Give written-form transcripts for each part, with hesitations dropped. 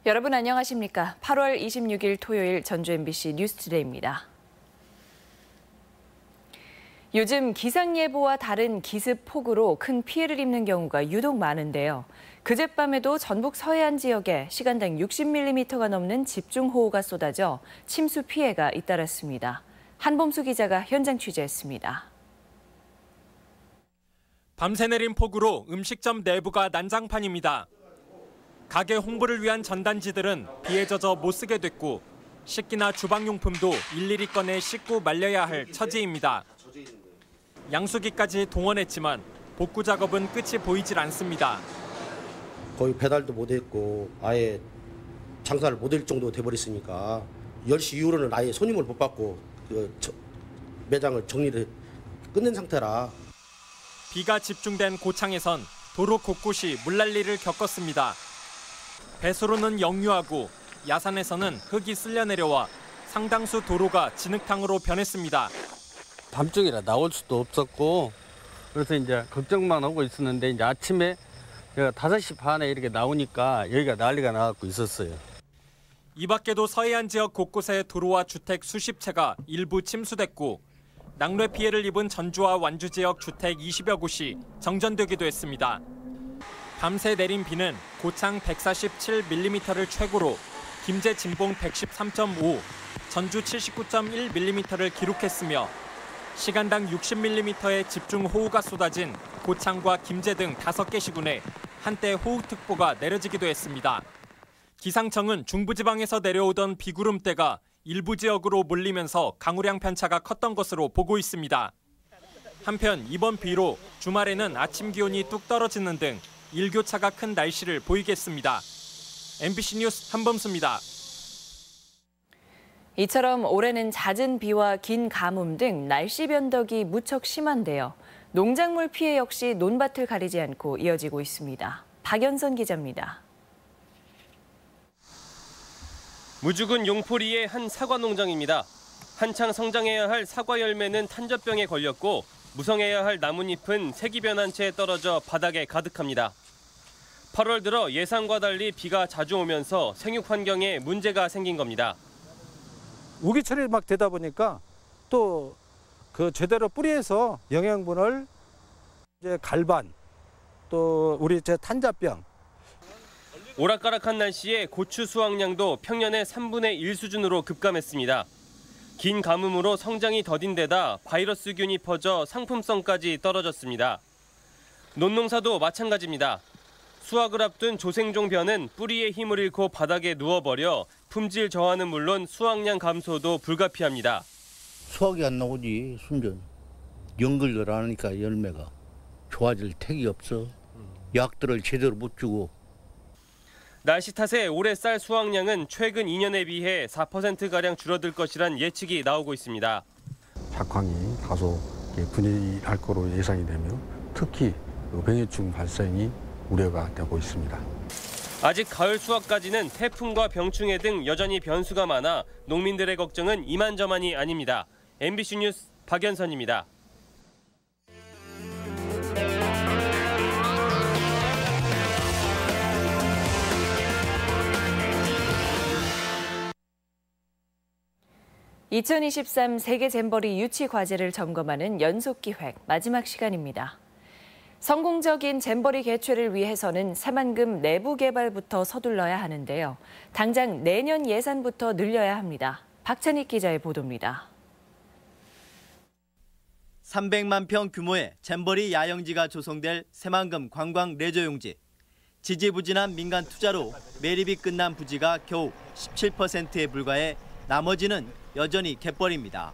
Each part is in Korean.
여러분 안녕하십니까? 8월 26일 토요일 전주 MBC 뉴스투데이입니다. 요즘 기상예보와 다른 기습 폭우로 큰 피해를 입는 경우가 유독 많은데요. 그젯밤에도 전북 서해안 지역에 시간당 60mm가 넘는 집중호우가 쏟아져 침수 피해가 잇따랐습니다. 한범수 기자가 현장 취재했습니다. 밤새 내린 폭우로 음식점 내부가 난장판입니다. 가게 홍보를 위한 전단지들은 비에 젖어 못 쓰게 됐고 식기나 주방용품도 일일이 꺼내 씻고 말려야 할 처지입니다. 양수기까지 동원했지만 복구 작업은 끝이 보이질 않습니다. 거의 배달도 못했고 아예 장사를 못할 정도 돼버렸으니까 10시 이후로는 아예 손님을 못 받고 매장을 정리를 끝낸 상태라. 비가 집중된 고창에선 도로 곳곳이 물난리를 겪었습니다. 배수로는 역류하고 야산에서는 흙이 쓸려 내려와 상당수 도로가 진흙탕으로 변했습니다. 밤중이라 나올 수도 없었고 그래서 이제 걱정만 하고 있었는데 이제 아침에 제가 5시 반에 이렇게 나오니까 여기가 난리가 나고 있었어요. 이 밖에도 서해안 지역 곳곳에 도로와 주택 수십 채가 일부 침수됐고 낙뢰 피해를 입은 전주와 완주 지역 주택 20여 곳이 정전되기도 했습니다. 밤새 내린 비는 고창 147mm를 최고로 김제 진봉 113.5, 전주 79.1mm를 기록했으며 시간당 60mm의 집중호우가 쏟아진 고창과 김제 등 5개 시군에 한때 호우특보가 내려지기도 했습니다. 기상청은 중부지방에서 내려오던 비구름대가 일부 지역으로 몰리면서 강우량 편차가 컸던 것으로 보고 있습니다. 한편 이번 비로 주말에는 아침 기온이 뚝 떨어지는 등 일교차가 큰 날씨를 보이겠습니다. MBC 뉴스 한범수입니다. 이처럼 올해는 잦은 비와 긴 가뭄 등 날씨 변덕이 무척 심한데요. 농작물 피해 역시 논밭을 가리지 않고 이어지고 있습니다. 박연선 기자입니다. 무주군 용포리의 한 사과 농장입니다. 한창 성장해야 할 사과 열매는 탄저병에 걸렸고 무성해야 할 나뭇잎은 색이 변한 채 떨어져 바닥에 가득합니다. 8월 들어 예상과 달리 비가 자주 오면서 생육 환경에 문제가 생긴 겁니다. 우기철이 막 되다 보니까 또 그 제대로 뿌리에서 영양분을 이제 갈반 또 우리 탄저병. 오락가락한 날씨에 고추 수확량도 평년의 3분의 1 수준으로 급감했습니다. 긴 가뭄으로 성장이 더딘 데다 바이러스균이 퍼져 상품성까지 떨어졌습니다. 논농사도 마찬가지입니다. 수확을 앞둔 조생종 벼는 뿌리의 힘을 잃고 바닥에 누워버려 품질 저하는 물론 수확량 감소도 불가피합니다. 수확이 안 나오지, 순전. 연결을 안 하니까 열매가 좋아질 택이 없어. 약들을 제대로 못 주고. 날씨 탓에 올해 쌀 수확량은 최근 2년에 비해 4%가량 줄어들 것이란 예측이 나오고 있습니다. 작황이 다소 분해할 거로 예상이 되며 특히 병해충 발생이 우려가 되고 있습니다. 아직 가을 수확까지는 태풍과 병충해 등 여전히 변수가 많아 농민들의 걱정은 이만저만이 아닙니다. MBC 뉴스 박연선입니다. (2023) 세계 잼버리 유치 과제를 점검하는 연속 기획 마지막 시간입니다. 성공적인 잼버리 개최를 위해서는 새만금 내부 개발부터 서둘러야 하는데요. 당장 내년 예산부터 늘려야 합니다. 박찬익 기자의 보도입니다. 300만 평 규모의 잼버리 야영지가 조성될 새만금 관광 레저용지. 지지부진한 민간 투자로 매립이 끝난 부지가 겨우 17%에 불과해 나머지는 여전히 갯벌입니다.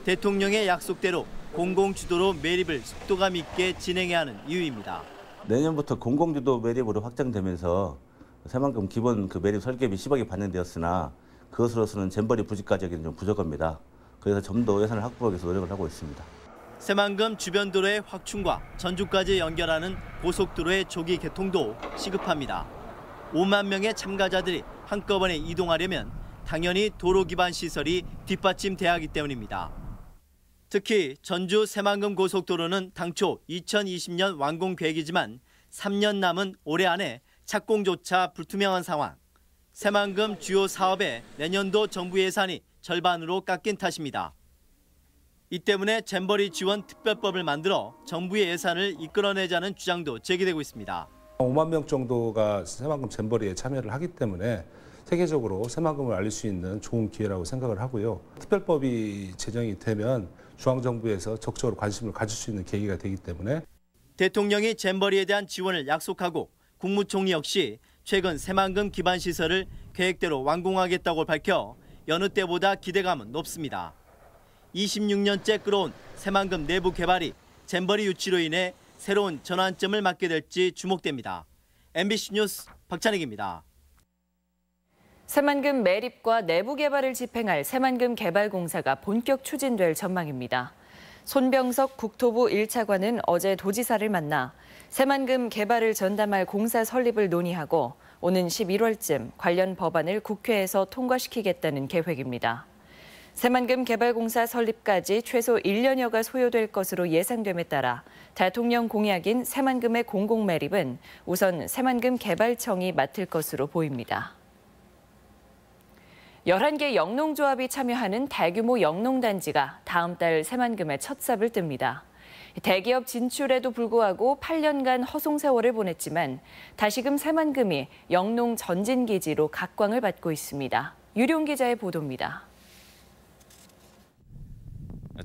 대통령의 약속대로 공공주도로 매립을 속도감 있게 진행해야 하는 이유입니다. 내년부터 공공주도 매립으로 확장되면서 새만금 기본 매립 설계비 10억이 반영되었으나 그것으로서는 잼버리 부지까지는 좀 부족합니다. 그래서 좀 더 예산을 확보하기 위해서 노력을 하고 있습니다. 새만금 주변 도로의 확충과 전주까지 연결하는 고속도로의 조기 개통도 시급합니다. 5만 명의 참가자들이 한꺼번에 이동하려면 당연히 도로 기반 시설이 뒷받침돼야 하기 때문입니다. 특히 전주 새만금 고속도로는 당초 2020년 완공 계획이지만 3년 남은 올해 안에 착공조차 불투명한 상황. 새만금 주요 사업에 내년도 정부 예산이 절반으로 깎인 탓입니다. 이 때문에 잼버리 지원 특별법을 만들어 정부의 예산을 이끌어내자는 주장도 제기되고 있습니다. 5만 명 정도가 새만금 잼버리에 참여를 하기 때문에 세계적으로 새만금을 알릴 수 있는 좋은 기회라고 생각을 하고요. 특별법이 제정이 되면 중앙정부에서 적극적으로 관심을 가질 수 있는 계기가 되기 때문에 대통령이 잼버리에 대한 지원을 약속하고 국무총리 역시 최근 새만금 기반 시설을 계획대로 완공하겠다고 밝혀 여느 때보다 기대감은 높습니다. 26년째 끌어온 새만금 내부 개발이 잼버리 유치로 인해 새로운 전환점을 맞게 될지 주목됩니다. MBC 뉴스 박찬익입니다. 새만금 매립과 내부 개발을 집행할 새만금 개발공사가 본격 추진될 전망입니다. 손병석 국토부 1차관은 어제 도지사를 만나 새만금 개발을 전담할 공사 설립을 논의하고 오는 11월쯤 관련 법안을 국회에서 통과시키겠다는 계획입니다. 새만금 개발공사 설립까지 최소 1년여가 소요될 것으로 예상됨에 따라 대통령 공약인 새만금의 공공매립은 우선 새만금 개발청이 맡을 것으로 보입니다. 11개 영농조합이 참여하는 대규모 영농단지가 다음 달 새만금에 첫 삽을 뜹니다. 대기업 진출에도 불구하고 8년간 허송 세월을 보냈지만 다시금 새만금이 영농 전진기지로 각광을 받고 있습니다. 유룡 기자의 보도입니다.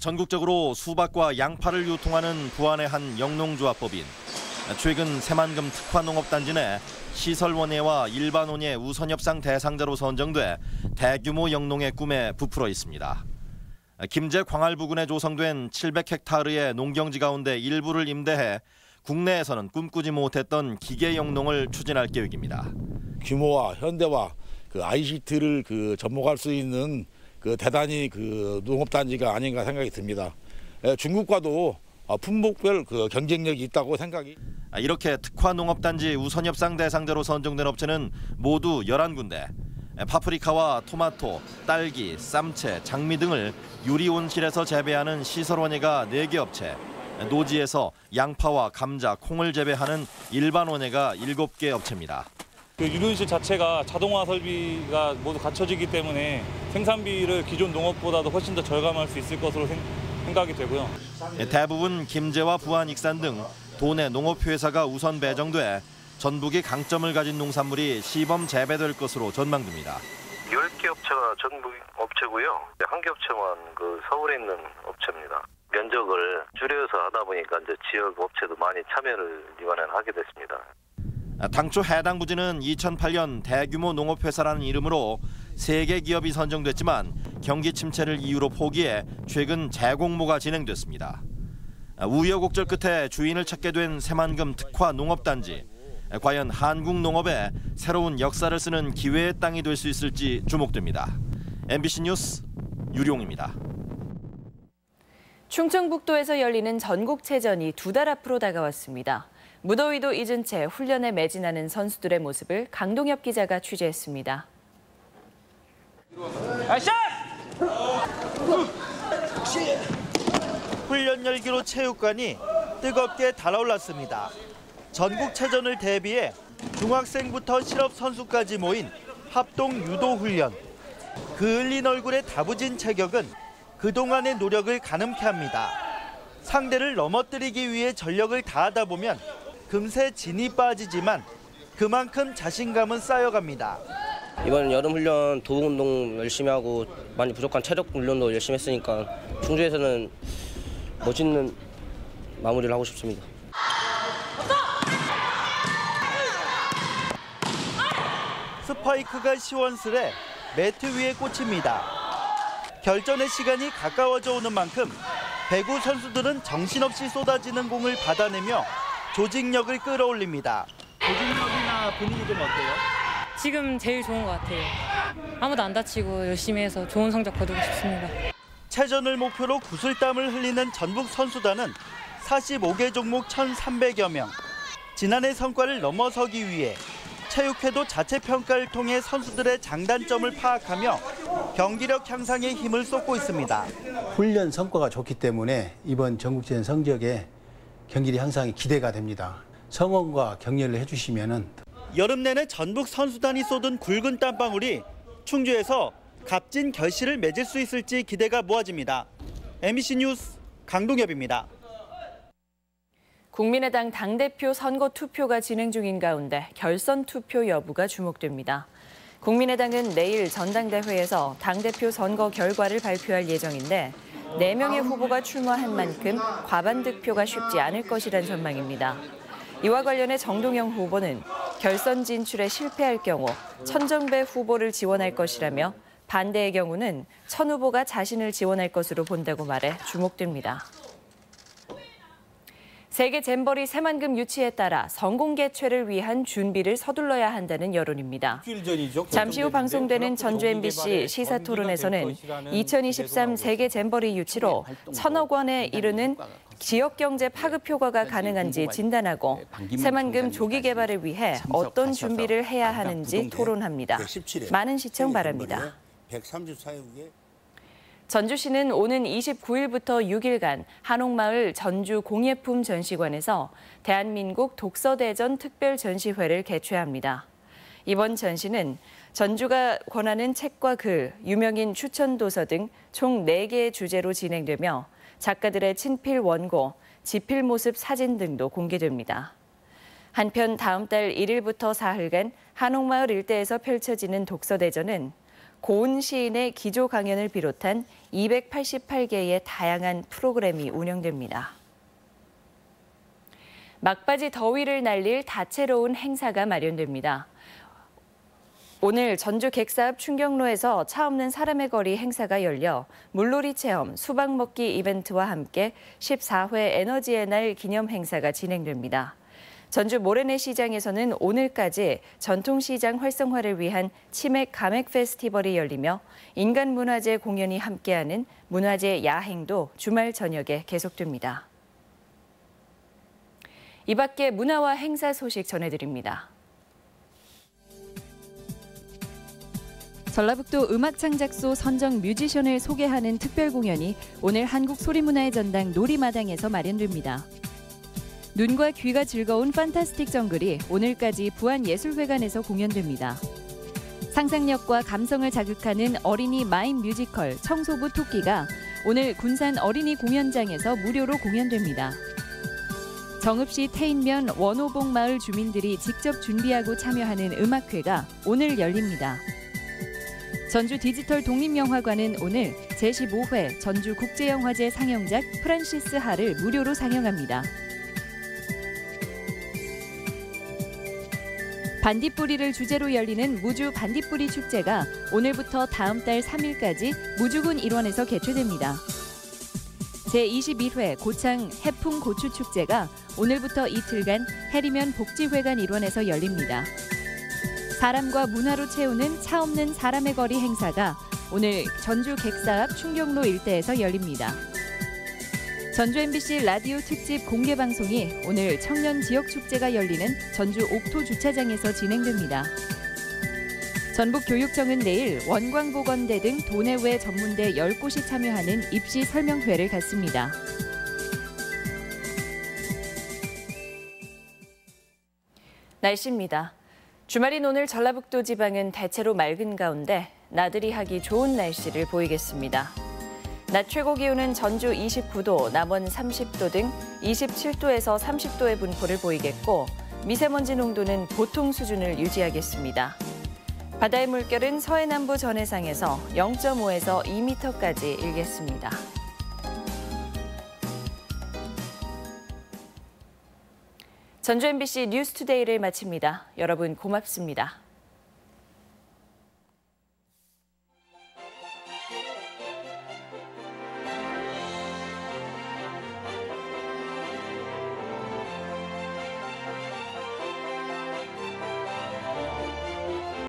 전국적으로 수박과 양파를 유통하는 부안의 한 영농조합법인. 최근 새만금 특화농업단지 내 시설원예와 일반원예 우선협상 대상자로 선정돼 대규모 영농의 꿈에 부풀어 있습니다. 김제 광활 부근에 조성된 700헥타르의 농경지 가운데 일부를 임대해 국내에서는 꿈꾸지 못했던 기계 영농을 추진할 계획입니다. 규모와 현대화, ICT를 접목할 수 있는 대단히 농업단지가 아닌가 생각이 듭니다. 중국과도 품목별 경쟁력이 있다고 생각이. 이렇게 특화농업단지 우선협상 대상자로 선정된 업체는 모두 11군데. 파프리카와 토마토, 딸기, 쌈채, 장미 등을 유리온실에서 재배하는 시설원예가 4개 업체, 노지에서 양파와 감자, 콩을 재배하는 일반원예가 7개 업체입니다. 유리온실 자체가 자동화 설비가 모두 갖춰지기 때문에 생산비를 기존 농업보다도 훨씬 더 절감할 수 있을 것으로 생각이 되고요. 대부분 김제와 부안, 익산 등 도내 농업회사가 우선 배정돼 전북이 강점을 가진 농산물이 시범 재배될 것으로 전망됩니다. 10개 업체가 전북 업체고요. 1개 업체만 서울에 있는 업체입니다. 면적을 줄여서 하다 보니까 이제 지역 업체도 많이 참여를 이번에는 하게 됐습니다. 당초 해당 부지는 2008년 대규모 농업회사라는 이름으로 3개 기업이 선정됐지만 경기 침체를 이유로 포기해 최근 재공모가 진행됐습니다. 우여곡절 끝에 주인을 찾게 된 새만금 특화 농업단지. 과연 한국 농업에 새로운 역사를 쓰는 기회의 땅이 될 수 있을지 주목됩니다. MBC 뉴스 유룡입니다. 충청북도에서 열리는 전국체전이 2달 앞으로 다가왔습니다. 무더위도 잊은 채 훈련에 매진하는 선수들의 모습을 강동엽 기자가 취재했습니다. 훈련 열기로 체육관이 뜨겁게 달아올랐습니다. 전국체전을 대비해 중학생부터 실업 선수까지 모인 합동 유도 훈련. 그을린 얼굴의 다부진 체격은 그동안의 노력을 가늠케 합니다. 상대를 넘어뜨리기 위해 전력을 다하다 보면 금세 진이 빠지지만 그만큼 자신감은 쌓여갑니다. 이번 여름 훈련 도움 운동 열심히 하고 많이 부족한 체력 훈련도 열심히 했으니까 충주에서는 멋있는 마무리를 하고 싶습니다. 스파이크가 시원스레 매트 위에 꽂힙니다. 결전의 시간이 가까워져 오는 만큼 배구 선수들은 정신없이 쏟아지는 공을 받아내며 조직력을 끌어올립니다. 조직력이나 분위기 좀 어때요? 지금 제일 좋은 것 같아요. 아무도 안 다치고 열심히 해서 좋은 성적 거두고 싶습니다. 체전을 목표로 구슬땀을 흘리는 전북 선수단은 45개 종목 1,300여 명. 지난해 성과를 넘어서기 위해 체육회도 자체 평가를 통해 선수들의 장단점을 파악하며 경기력 향상에 힘을 쏟고 있습니다. 훈련 성과가 좋기 때문에 이번 전국체전 성적에 경기력 향상이 기대가 됩니다. 성원과 격려를 해주시면은 여름 내내 전북 선수단이 쏟은 굵은 땀방울이 충주에서 값진 결실을 맺을 수 있을지 기대가 모아집니다. MBC 뉴스 강동엽입니다. 국민의당 당대표 선거 투표가 진행 중인 가운데 결선 투표 여부가 주목됩니다. 국민의당은 내일 전당대회에서 당대표 선거 결과를 발표할 예정인데 4명의 후보가 출마한 만큼 과반 득표가 쉽지 않을 것이란 전망입니다. 이와 관련해 정동영 후보는 결선 진출에 실패할 경우 천정배 후보를 지원할 것이라며 반대의 경우는 천 후보가 자신을 지원할 것으로 본다고 말해 주목됩니다. 세계 잼버리 새만금 유치에 따라 성공 개최를 위한 준비를 서둘러야 한다는 여론입니다. 잠시 후 방송되는 전주 MBC 시사토론에서는 2023 세계 잼버리 유치로 1,000억 원에 이르는 지역경제 파급 효과가 가능한지 진단하고 새만금 조기 개발을 위해 어떤 준비를 해야 하는지 토론합니다. 많은 시청 바랍니다. 전주시는 오는 29일부터 6일간 한옥마을 전주공예품 전시관에서 대한민국 독서대전 특별전시회를 개최합니다. 이번 전시는 전주가 권하는 책과 글, 유명인 추천도서 등 총 4개의 주제로 진행되며 작가들의 친필 원고, 지필 모습 사진 등도 공개됩니다. 한편 다음 달 1일부터 사흘간 한옥마을 일대에서 펼쳐지는 독서대전은 고은 시인의 기조 강연을 비롯한 288개의 다양한 프로그램이 운영됩니다. 막바지 더위를 날릴 다채로운 행사가 마련됩니다. 오늘 전주 객사 앞 충경로에서 차 없는 사람의 거리 행사가 열려 물놀이 체험, 수박 먹기 이벤트와 함께 14회 에너지의 날 기념 행사가 진행됩니다. 전주 모래내 시장에서는 오늘까지 전통시장 활성화를 위한 치맥 가맥 페스티벌이 열리며 인간문화재 공연이 함께하는 문화재 야행도 주말 저녁에 계속됩니다. 이 밖에 문화와 행사 소식 전해드립니다. 전라북도 음악창작소 선정 뮤지션을 소개하는 특별 공연이 오늘 한국소리문화의 전당 놀이마당에서 마련됩니다. 눈과 귀가 즐거운 판타스틱 정글이 오늘까지 부안예술회관에서 공연됩니다. 상상력과 감성을 자극하는 어린이 마임 뮤지컬 청소부 토끼가 오늘 군산 어린이 공연장에서 무료로 공연됩니다. 정읍시 태인면 원호봉 마을 주민들이 직접 준비하고 참여하는 음악회가 오늘 열립니다. 전주 디지털 독립영화관은 오늘 제15회 전주국제영화제 상영작 프란시스 하를 무료로 상영합니다. 반딧불이를 주제로 열리는 무주 반딧불이 축제가 오늘부터 다음 달 3일까지 무주군 일원에서 개최됩니다. 제21회 고창 해풍 고추 축제가 오늘부터 이틀간 해리면 복지회관 일원에서 열립니다. 사람과 문화로 채우는 차 없는 사람의 거리 행사가 오늘 전주 객사 앞 충경로 일대에서 열립니다. 전주 MBC 라디오 특집 공개 방송이 오늘 청년 지역 축제가 열리는 전주 옥토 주차장에서 진행됩니다. 전북교육청은 내일 원광보건대 등 도내외 전문대 10곳이 참여하는 입시 설명회를 갖습니다. 날씨입니다. 주말인 오늘 전라북도 지방은 대체로 맑은 가운데 나들이 하기 좋은 날씨를 보이겠습니다. 낮 최고 기온은 전주 29도, 남원 30도 등 27도에서 30도의 분포를 보이겠고 미세먼지 농도는 보통 수준을 유지하겠습니다. 바다의 물결은 서해남부 전해상에서 0.5에서 2m까지 일겠습니다. 전주 MBC 뉴스투데이를 마칩니다. 여러분 고맙습니다.